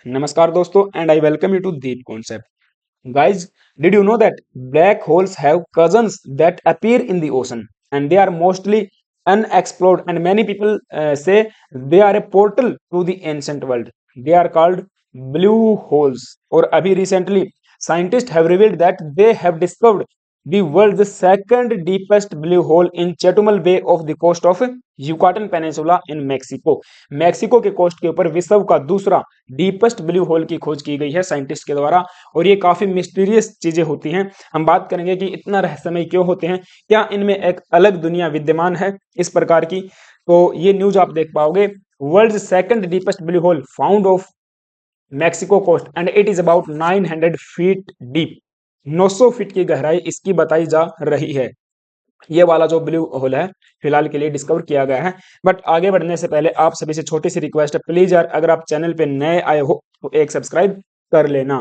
नमस्कार दोस्तों and I welcome you to deep concept. Guys, did you know that black holes have cousins that appear in the ocean and they are mostly unexplored and many people say they are a portal to the ancient world. They are called blue holes. और अभी recently scientists have revealed that they have discovered the world's second deepest blue hole in Chetumal Bay off the coast of Yucatan Peninsula in Mexico. Mexico के coast के ऊपर विश्व का दूसरा deepest blue whole की खोज की गई है साइंटिस्ट के द्वारा. और ये काफी मिस्टीरियस चीजें होती हैं. हम बात करेंगे कि इतना रहस्यमय क्यों होते हैं, क्या इनमें एक अलग दुनिया विद्यमान है इस प्रकार की. तो ये न्यूज आप देख पाओगे. World second deepest blue hole found off Mexico coast and it is about 900 feet deep. 900 feet की गहराई इसकी बताई जा रही है. ये वाला जो ब्लू होल है फिलहाल के लिए डिस्कवर किया गया है. बट आगे बढ़ने से पहले आप सभी से छोटी सी रिक्वेस्ट है, प्लीज यार अगर आप चैनल पे नए आए हो तो एक सब्सक्राइब कर लेना.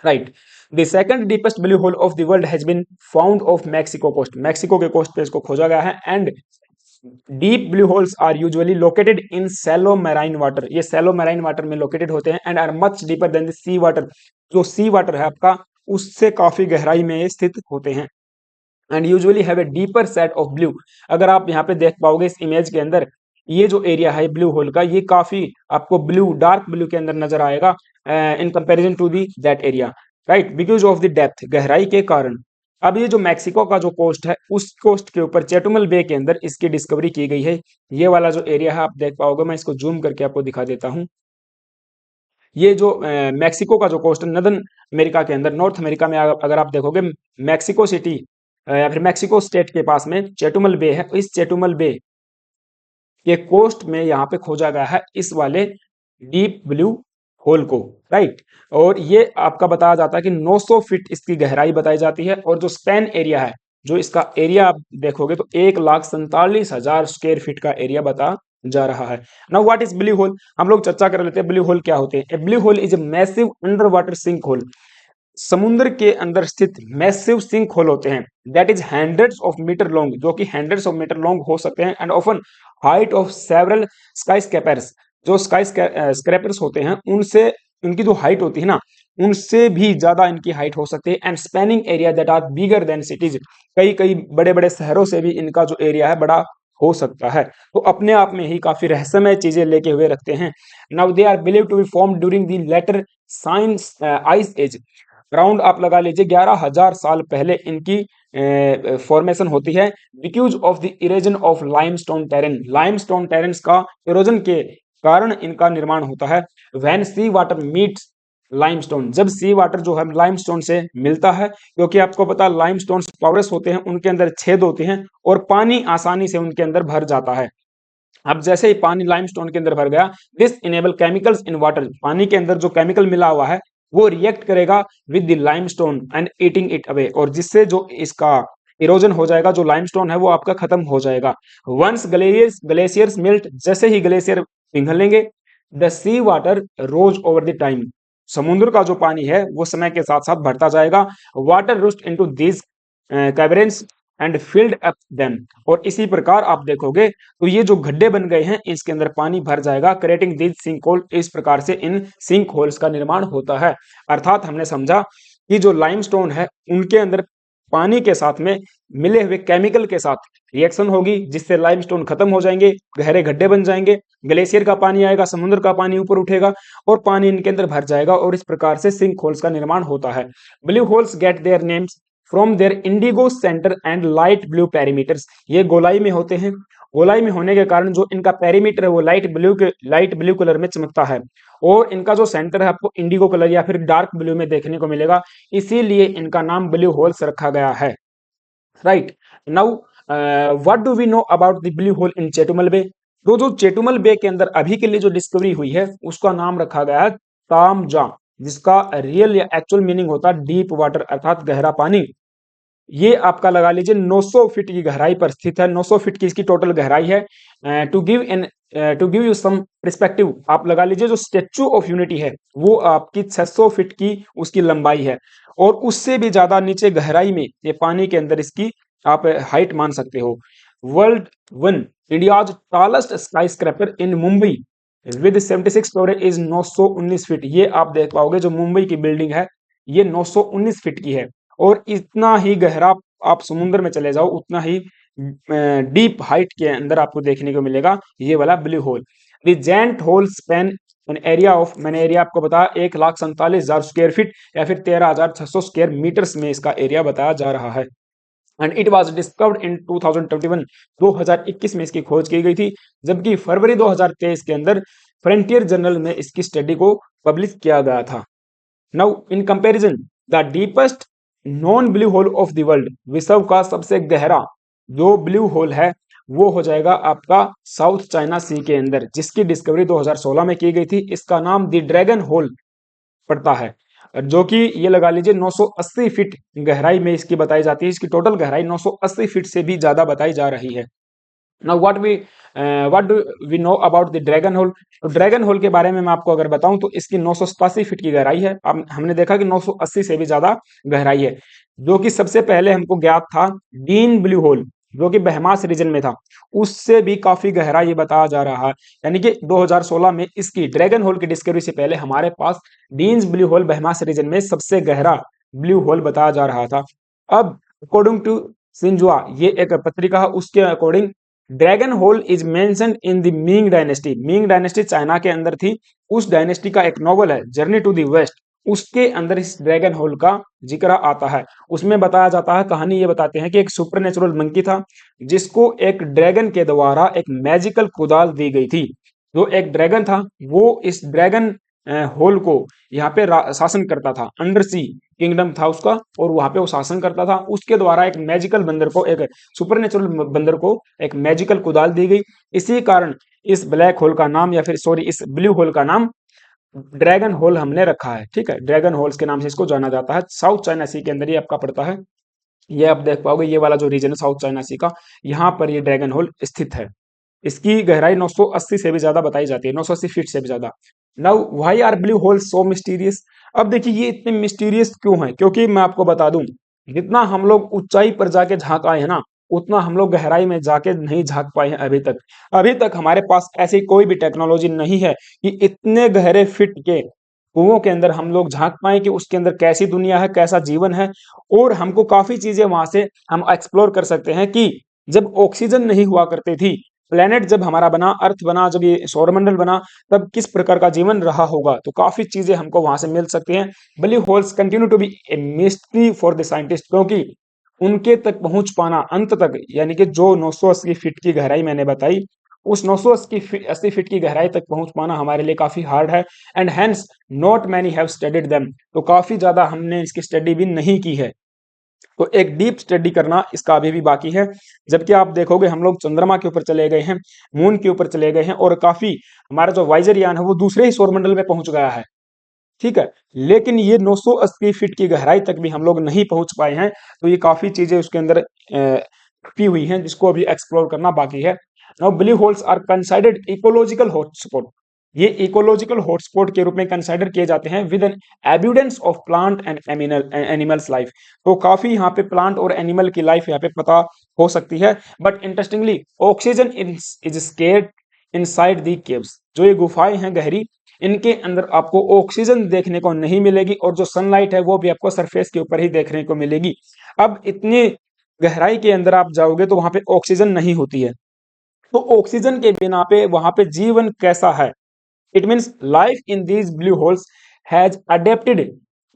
Right. The second deepest blue hole of the world has been found off Mexico coast. Mexico के कोस्ट पे इसको खोजा गया है. And deep blue holes are usually located in shallow marine water. ये सैलो मैराइन वाटर में located होते हैं and are much deeper than the sea water. जो सी वाटर है आपका उससे काफी गहराई में स्थित होते हैं. And usually have a deeper set of blue. अगर आप यहाँ पे देख पाओगे इस इमेज के अंदर, ये जो एरिया है ब्लू होल का, ये काफी आपको ब्लू, डार्क ब्लू के अंदर नजर आएगा in comparison to the that area. Right, because of the depth, गहराई के कारण. अब ये जो मैक्सिको का जो कोस्ट है उस कोस्ट के ऊपर चेटुमल बे के अंदर इसकी डिस्कवरी की गई है. ये वाला जो एरिया है आप देख पाओगे, मैं इसको जूम करके आपको दिखा देता हूँ. ये जो मैक्सिको का जो कोस्ट है नदर्न अमेरिका के अंदर, नॉर्थ अमेरिका में अगर आप देखोगे, मैक्सिको सिटी या फिर मैक्सिको स्टेट के पास में चेटुमल बे है. इस चेटुमल बे के कोस्ट में यहाँ पे खोजा गया है इस वाले डीप ब्लू होल को. राइट. और ये आपका बताया जाता है कि 900 फीट इसकी गहराई बताई जाती है. और जो स्पेन एरिया है, जो इसका एरिया आप देखोगे तो 1,47,000 स्क्वायर फीट का एरिया बता जा रहा है. Now what is blue hole, हम लोग चर्चा कर लेते हैं ब्लू होल क्या होते हैं. A blue hole is a massive underwater sink hole. समुद्र के अंदर स्थित मैसिव सिंक होल होते हैं. That is hundreds of metre long, जो कि हंड्रेड्स ऑफ मीटर लॉन्ग हो सकते हैं. And often height of several skyscrapers. जो स्काई स्क्रैपर्स होते हैं उनसे, उनकी जो हाइट होती है ना, उनसे भी ज्यादा इनकी हाइट हो सकती है. And spanning area that are bigger than cities. कई कई बड़े बड़े शहरों से भी इनका जो एरिया है बड़ा हो सकता है. तो अपने आप में ही काफी रहस्यमय चीजें लेके हुए रखते हैं. Now they are believe to be form during the later science ice age. Around आप लगा लीजिए 11,000 साल पहले इनकी फॉर्मेशन होती है. Because of the erosion of limestone terrain. Limestone terrains का इरोजन के कारण इनका निर्माण होता है. When sea water meets limestone. जब सी वाटर जो है लाइमस्टोन से मिलता है, क्योंकि आपको पता लाइमस्टोन पोरस होते हैं, उनके अंदर छेद होते हैं और पानी आसानी से उनके अंदर भर जाता है. अब जैसे ही पानी लाइमस्टोन के अंदर भर गया, this enable chemicals in water. पानी के अंदर जो केमिकल मिला हुआ है वो रिएक्ट करेगा with the limestone and eating it away. और जिससे जो इसका इरोजन हो जाएगा, जो लाइमस्टोन है वो आपका खत्म हो जाएगा. Once glaciers melt. जैसे ही ग्लेशियर पिघलेंगे, the sea water rose over the time. समुद्र का जो पानी है वो समय के साथ साथ बढ़ता जाएगा. Water rushed into these caverns and filled up them. और इसी प्रकार आप देखोगे तो ये जो गड्ढे बन गए हैं इसके अंदर पानी भर जाएगा, क्रिएटिंग दीज सिंक होल. इस प्रकार से इन सिंक होल्स का निर्माण होता है. अर्थात हमने समझा कि जो लाइमस्टोन है उनके अंदर पानी के साथ में मिले हुए केमिकल के साथ रिएक्शन होगी, जिससे लाइमस्टोन खत्म हो जाएंगे, गहरे गड्ढे बन जाएंगे, ग्लेशियर का पानी आएगा, समुद्र का पानी ऊपर उठेगा और पानी इनके अंदर भर जाएगा. और इस प्रकार से सिंक होल्स का निर्माण होता है. Blue holes get their names from their indigo centre and light blue perimeters. ये गोलाई में होते हैं. गोलाई में होने के कारण जो इनका पेरीमीटर है वो लाइट ब्लू कलर में चमकता है. और इनका जो सेंटर है आपको इंडिगो कलर या फिर डार्क ब्लू में देखने को मिलेगा. इसीलिए इनका नाम ब्लू होल्स रखा गया है. Right. Now what do we know about the blue hole in Chetumal bay. तो जो चेटुमल बे के अंदर अभी के लिए जो डिस्कवरी हुई है उसका नाम रखा गया है तामजा, जिसका रियल या एक्चुअल मीनिंग होता है डीप वाटर, अर्थात गहरा पानी. ये आपका लगा लीजिए 900 फीट की गहराई पर स्थित है. 900 फीट की इसकी टोटल गहराई है. To give you some perspective, आप लगा लीजिए जो स्टेच्यू ऑफ यूनिटी है वो आपकी 600 फीट की उसकी लंबाई है. और उससे भी ज्यादा नीचे गहराई में ये पानी के अंदर इसकी आप हाइट मान सकते हो. World one India's tallest sky scraper in Mumbai. With 76 floor is 919 feet. ये आप देख पाओगे जो मुंबई की बिल्डिंग है ये 919 फीट की है। और इतना ही गहरा आप समुद्र में चले जाओ उतना ही डीप हाइट के अंदर आपको देखने को मिलेगा ये वाला blue hole. The giant hole span an area of, मैंने एरिया आपको बताया 1,47,000 स्क्वायर फीट या फिर 13,600 स्क्वायर मीटर्स में इसका एरिया बताया जा रहा है। And it was discovered in 2021, 2021 में इसकी खोज की गई थी, जबकि फरवरी 2023 के अंदर फ्रंटियर जर्नल में इसकी स्टडी को पब्लिश किया गया था। Now in comparison the deepest known blue hole of the world, विश्व का सबसे गहरा जो ब्लू होल है वो हो जाएगा आपका साउथ चाइना सी के अंदर, जिसकी डिस्कवरी 2016 में की गई थी। इसका नाम द ड्रैगन होल पड़ता है, जो कि ये लगा लीजिए 980 फीट गहराई में इसकी बताई जाती है। इसकी टोटल गहराई 980 फीट से भी ज्यादा बताई जा रही है। Now what do we know about the dragon hole. तो ड्रैगन होल के बारे में मैं आपको अगर बताऊं तो इसकी 987 फीट की गहराई है। अब हमने देखा कि 980 से भी ज्यादा गहराई है। जो कि सबसे पहले हमको ज्ञात था डीन ब्लू होल, जो कि बहमास रीजन में था, उससे भी काफी गहरा ये बताया जा रहा है। यानी कि 2016 में इसकी ड्रैगन होल की डिस्कवरी से पहले हमारे पास Dean's blue hole Bahamas region में सबसे गहरा ब्लू होल बताया जा रहा था। अब अकॉर्डिंग टू सिंजुआ, ये एक पत्रिका है, उसके according dragon hole is mentioned in the Ming dynasty. Ming dynasty China के अंदर थी, उस डायनेस्टी का एक नॉवल है जर्नी टू द वेस्ट, उसके अंदर इस ड्रैगन होल का जिक्र आता है। उसमें बताया जाता है, कहानी ये बताते हैं कि एक सुपरनेचुरल मंकी था जिसको एक ड्रैगन के द्वारा एक मैजिकल कुदाल दी गई थी। जो एक ड्रैगन था वो इस ड्रैगन होल को यहाँ पे शासन करता था, अंडर सी किंगडम था उसका, और वहां पे वो शासन करता था। उसके द्वारा एक मैजिकल बंदर को, एक सुपरनेचुरल बंदर को एक मैजिकल कुदाल दी गई। इसी कारण इस ब्लैक होल का नाम, या फिर सॉरी इस ब्लू होल का नाम ड्रैगन होल हमने रखा है। ठीक है, ड्रैगन होल्स के नाम से इसको जाना जाता है। साउथ चाइना सी के अंदर ये आपका पड़ता है। ये आप देख पाओगे ये वाला जो रीजन है साउथ चाइना सी का, यहाँ पर ये ड्रैगन होल स्थित है। इसकी गहराई 980 से भी ज्यादा बताई जाती है, 980 फीट से भी ज्यादा। Now why are blue hole so mysterious. अब देखिए ये इतने मिस्टीरियस क्यों है, क्योंकि मैं आपको बता दूं जितना हम लोग ऊंचाई पर जाके झांक आए हैं ना, उतना हम लोग गहराई में जाके नहीं झांक पाए हैं अभी तक। अभी तक हमारे पास ऐसी कोई भी टेक्नोलॉजी नहीं है कि इतने गहरे फिट के कुओं के अंदर हम लोग झांक पाए कि उसके अंदर कैसी दुनिया है, कैसा जीवन है। और हमको काफी चीजें वहां से हम एक्सप्लोर कर सकते हैं कि जब ऑक्सीजन नहीं हुआ करती थी, प्लेनेट जब हमारा बना, अर्थ बना, जब ये सौरमंडल बना, तब किस प्रकार का जीवन रहा होगा। तो काफी चीजें हमको वहां से मिल सकती हैं। Blue holes continue to be a mystery for the scientist, क्योंकि उनके तक पहुंच पाना अंत तक, यानी कि जो 980 फीट की गहराई मैंने बताई, उस 980 फीट की गहराई तक पहुंच पाना हमारे लिए काफी हार्ड है। And hence not many have studied them, तो काफी ज्यादा हमने इसकी स्टडी भी नहीं की है। तो एक डीप स्टडी करना इसका अभी भी बाकी है। जबकि आप देखोगे हम लोग चंद्रमा के ऊपर चले गए हैं, मून के ऊपर चले गए हैं, और काफी हमारा जो वाइजर यान है वो दूसरे ही सौरमंडल में पहुंच गया है। ठीक है, लेकिन ये 980 फीट की गहराई तक भी हम लोग नहीं पहुंच पाए हैं। तो ये काफी चीजें उसके अंदर छुपी हुई हैं जिसको अभी एक्सप्लोर करना बाकी है। Now blue holes are considered ecological hotspot. ये इकोलॉजिकल हॉटस्पॉट के रूप में कंसाइडर किए जाते हैं with an abundance of plant and animals life. तो काफी यहाँ पे प्लांट और एनिमल की लाइफ यहाँ पे पता हो सकती है। But interestingly oxygen is scared inside the caves. जो ये गुफाएं हैं गहरी, इनके अंदर आपको ऑक्सीजन देखने को नहीं मिलेगी, और जो सनलाइट है वो भी आपको सरफेस के ऊपर ही देखने को मिलेगी। अब इतनी गहराई के अंदर आप जाओगे तो वहां पे ऑक्सीजन नहीं होती है। तो ऑक्सीजन के बिना पे वहां पे जीवन कैसा है। It means life in these blue holes has adapted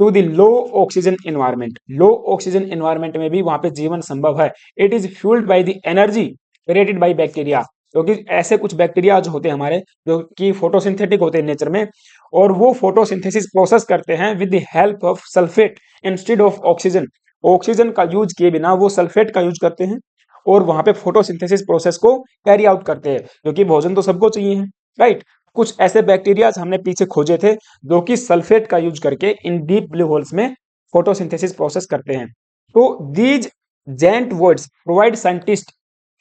to the low oxygen environment. Low oxygen environment में भी वहां पे जीवन संभव है। It is fuelled by the energy created by bacteria, क्योंकि ऐसे कुछ बैक्टीरिया जो होते हैं हमारे, जो कि फोटोसिंथेटिक होते हैं नेचर में, और वो फोटोसिंथेसिस प्रोसेस करते हैं with the help of sulphate instead of oxygen. Oxygen का यूज किए बिना वो सल्फेट का यूज करते हैं, और वहां पे फोटोसिंथेसिस प्रोसेस को कैरी आउट करते हैं, क्योंकि भोजन तो सबको चाहिए है, राइट। कुछ ऐसे बैक्टीरिया हमने पीछे खोजे थे जो कि सल्फेट का यूज करके इन डीप ब्लू होल्स में फोटोसिंथेसिस प्रोसेस करते हैं। तो these giant words provide scientist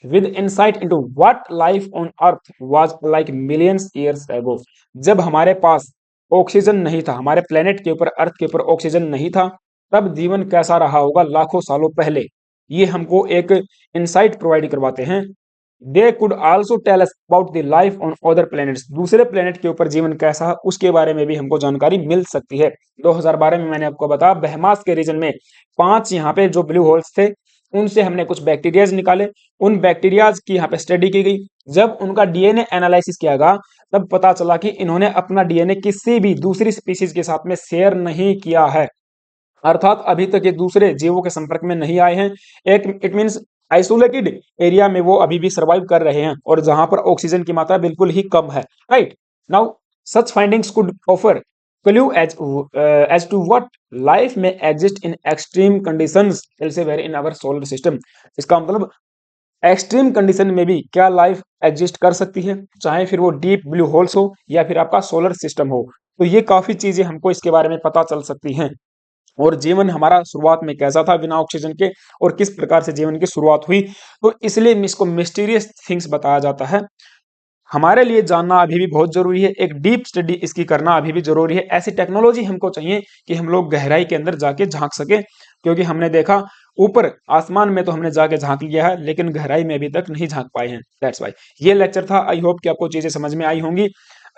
with insight into what life on earth was like millions years ago। जब हमारे पास ऑक्सीजन नहीं था, हमारे प्लेनेट के ऊपर, अर्थ के ऊपर ऑक्सीजन नहीं था, तब जीवन कैसा रहा होगा लाखों सालों पहले। ये हमको एक इंसाइट प्रोवाइड करवाते हैं they could also tell us about the life on other planets, दूसरे प्लेनेट के ऊपर जीवन कैसा है उसके बारे में भी हमको जानकारी मिल सकती है। 2012 में मैंने आपको बताया बहमास के रीजन में 5 यहाँ पे जो ब्लू होल्स थे उनसे हमने कुछ बैक्टीरियाज निकाले, उन बैक्टीरियाज की यहाँ पे स्टडी की गई। जब उनका डीएनए एनालिसिस किया गया तब पता चला कि इन्होंने अपना डीएनए किसी भी दूसरी स्पीसीज के साथ में शेयर नहीं किया है, अर्थात अभी तक ये दूसरे जीवों के संपर्क में नहीं आए हैं। एक इट मीन्स आइसोलेटेड एरिया में वो अभी भी सर्वाइव कर रहे हैं और जहां पर ऑक्सीजन की मात्रा बिल्कुल ही कम है। Right now such findings could offer clue as to what life may exist in extreme conditions elsewhere in our solar system. इसका मतलब एक्सट्रीम कंडीशन में भी क्या लाइफ एग्जिस्ट कर सकती है, चाहे फिर वो डीप ब्लू होल्स हो या फिर आपका सोलर सिस्टम हो। तो ये काफी चीजें हमको इसके बारे में पता चल सकती हैं। और जीवन हमारा शुरुआत में कैसा था बिना ऑक्सीजन के और किस प्रकार से जीवन की शुरुआत हुई, तो इसलिए इसको मिस्टीरियस थिंग्स बताया जाता है। हमारे लिए जानना अभी भी बहुत जरूरी है, एक डीप स्टडी इसकी करना अभी भी जरूरी है। ऐसी टेक्नोलॉजी हमको चाहिए कि हम लोग गहराई के अंदर जाके झांक सके, क्योंकि हमने देखा ऊपर आसमान में तो हमने जाके झांक लिया है लेकिन गहराई में अभी तक नहीं झांक पाए हैं। दैट्स वाई ये लेक्चर था। आई होप कि आपको चीजें समझ में आई होंगी।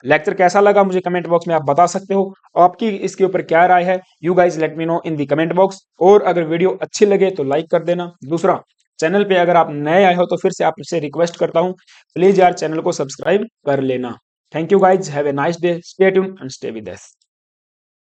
लेक्चर कैसा लगा मुझे कमेंट बॉक्स में आप बता सकते हो, आपकी इसके ऊपर क्या राय है। You guys let me know in the comment box. और अगर वीडियो अच्छी लगे तो लाइक कर देना। दूसरा, चैनल पे अगर आप नए आए हो तो फिर से आपसे रिक्वेस्ट करता हूँ, प्लीज यार चैनल को सब्सक्राइब कर लेना। Thank you guys, have a nice day, stay tuned and stay with us.